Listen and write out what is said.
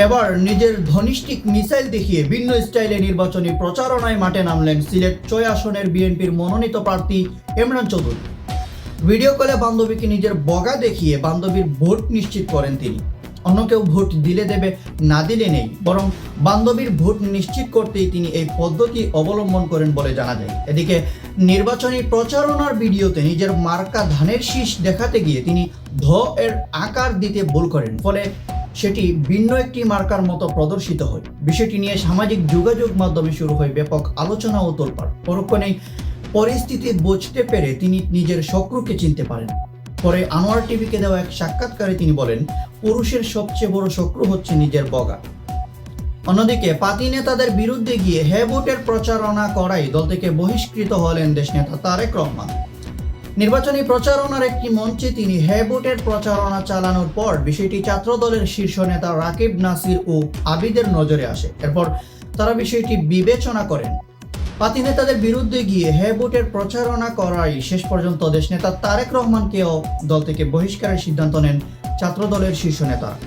এবার নিজের ধনিষ্ঠিক মিসাইল দেখিয়ে ভিন্ন স্টাইলে নির্বাচনী প্রচারণায় মাঠে নামলেন সিলেট ৬ আসনের বিএনপির মনোনীত প্রার্থী এমরান চৌধুরী। ভিডিও কলে বান্ধবীকে নিজের বগা দেখিয়ে বান্ধবীর ভোট নিশ্চিত করেন তিনি। অন্য কেউ ভোট দিলে দেবে, না দিলে নেই, বরং বান্ধবীর ভোট নিশ্চিত করতেই তিনি এই পদ্ধতি অবলম্বন করেন বলে জানা যায়। এদিকে নির্বাচনী প্রচারণার ভিডিওতে নিজের মার্কা ধানের শীষ দেখাতে গিয়ে তিনি ধ এর আকার দিতে ভুল করেন, ফলে সেটি ভিন্ন একটি মার্কার মতো প্রদর্শিত হয়। বিষয়টি নিয়ে সামাজিক যোগাযোগ মাধ্যমে শুরু হয় ব্যাপক আলোচনা ও তোলপাড়। পরক্ষণেই পরিস্থিতি বুঝতে পেরে তিনি নিজের শত্রুকে চিনতে পারেন। পরে আনোয়ার টিভিকে দেওয়া এক সাক্ষাৎকারে তিনি বলেন, পুরুষের সবচেয়ে বড় শত্রু হচ্ছে নিজের বগা। অন্যদিকে পাতি নেতাদের বিরুদ্ধে গিয়ে হ্যাঁ ভোটের প্রচারণা করাই দল থেকে বহিষ্কৃত হলেন দেশনেতা তারেক রহমান। নির্বাচনী প্রচারণার একটি মঞ্চে তিনি হ্যাঁ ভোটের প্রচারণা চালানোর পর বিষয়টি ছাত্র দলের শীর্ষ নেতা রাকিব নাসির ও আবিদের নজরে আসে। এরপর তারা বিষয়টি বিবেচনা করেন। পাতি নেতাদের বিরুদ্ধে গিয়ে হ্যাঁ ভোটের প্রচারণা করাই শেষ পর্যন্ত দেশনেতা তারেক রহমানকেও দল থেকে বহিষ্কারের সিদ্ধান্ত নেন ছাত্র দলের শীর্ষ নেতারা।